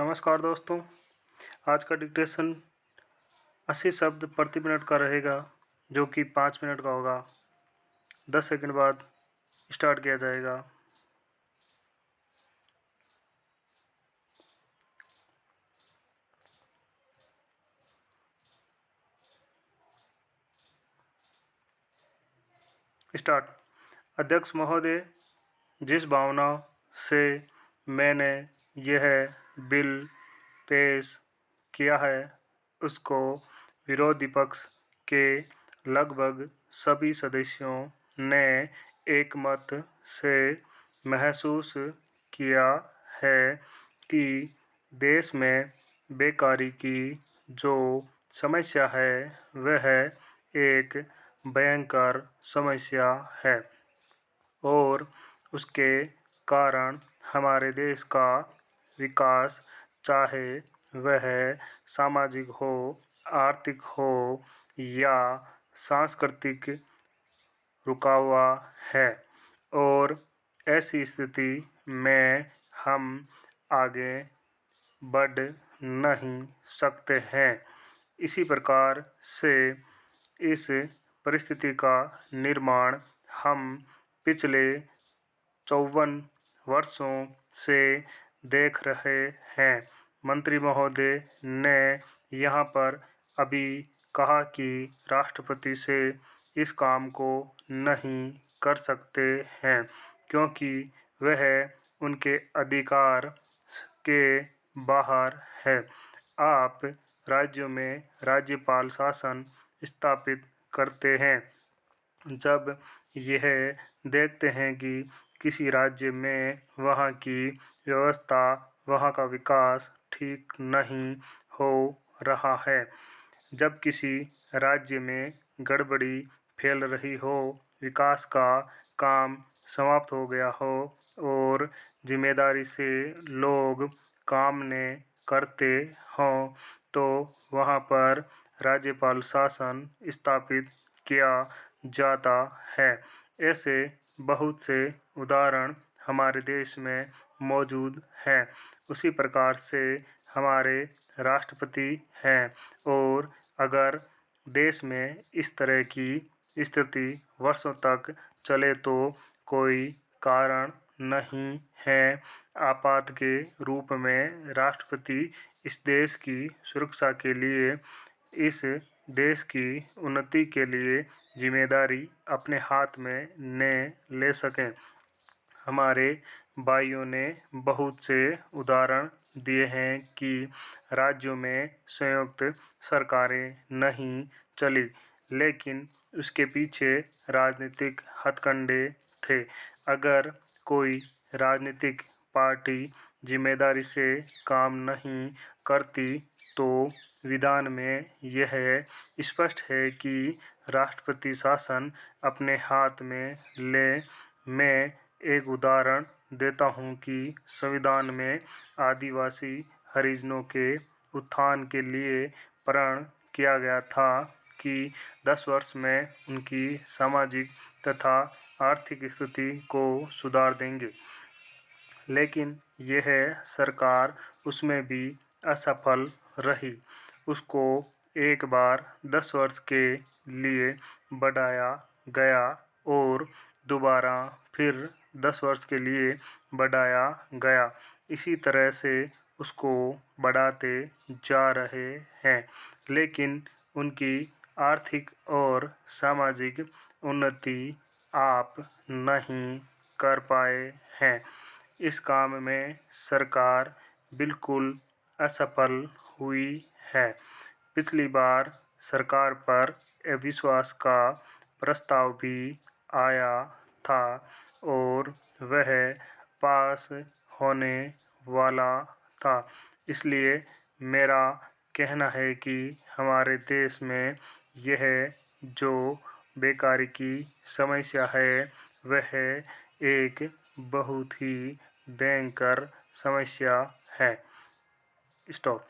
नमस्कार दोस्तों। आज का डिक्टेशन 80 शब्द प्रति मिनट का रहेगा, जो कि 5 मिनट का होगा। 10 सेकंड बाद स्टार्ट किया जाएगा। स्टार्ट। अध्यक्ष महोदय, जिस भावना से मैंने यह बिल पेश किया है, उसको विरोधी पक्ष के लगभग सभी सदस्यों ने एकमत से महसूस किया है कि देश में बेकारी की जो समस्या है वह एक भयंकर समस्या है और उसके कारण हमारे देश का विकास, चाहे वह सामाजिक हो, आर्थिक हो या सांस्कृतिक, रुका हुआ है और ऐसी स्थिति में हम आगे बढ़ नहीं सकते हैं। इसी प्रकार से इस परिस्थिति का निर्माण हम पिछले 54 वर्षों से देख रहे हैं। मंत्री महोदय ने यहाँ पर अभी कहा कि राष्ट्रपति से इस काम को नहीं कर सकते हैं, क्योंकि वह उनके अधिकार के बाहर है। आप राज्यों में राज्यपाल शासन स्थापित करते हैं। जब यह देखते हैं कि किसी राज्य में वहाँ की व्यवस्था, वहाँ का विकास ठीक नहीं हो रहा है, जब किसी राज्य में गड़बड़ी फैल रही हो, विकास का काम समाप्त हो गया हो और जिम्मेदारी से लोग काम न करते हों, तो वहाँ पर राज्यपाल शासन स्थापित किया जाता है। ऐसे बहुत से उदाहरण हमारे देश में मौजूद हैं। उसी प्रकार से हमारे राष्ट्रपति हैं और अगर देश में इस तरह की स्थिति वर्षों तक चले तो कोई कारण नहीं है। आपात के रूप में राष्ट्रपति इस देश की सुरक्षा के लिए, इस देश की उन्नति के लिए जिम्मेदारी अपने हाथ में न ले सकें। हमारे भाइयों ने बहुत से उदाहरण दिए हैं कि राज्यों में संयुक्त सरकारें नहीं चली, लेकिन उसके पीछे राजनीतिक हथकंडे थे। अगर कोई राजनीतिक पार्टी जिम्मेदारी से काम नहीं करती तो विधान में यह स्पष्ट है कि राष्ट्रपति शासन अपने हाथ में ले। मैं एक उदाहरण देता हूँ कि संविधान में आदिवासी हरिजनों के उत्थान के लिए प्रण किया गया था कि 10 वर्ष में उनकी सामाजिक तथा आर्थिक स्थिति को सुधार देंगे, लेकिन यह सरकार उसमें भी असफल रही। उसको एक बार 10 वर्ष के लिए बढ़ाया गया और दोबारा फिर 10 वर्ष के लिए बढ़ाया गया। इसी तरह से उसको बढ़ाते जा रहे हैं, लेकिन उनकी आर्थिक और सामाजिक उन्नति आप नहीं कर पाए हैं। इस काम में सरकार बिल्कुल असफल हुई है। पिछली बार सरकार पर अविश्वास का प्रस्ताव भी आया था और वह पास होने वाला था। इसलिए मेरा कहना है कि हमारे देश में यह जो बेकारी की समस्या है वह एक बहुत ही भयंकर समस्या है। स्टॉप।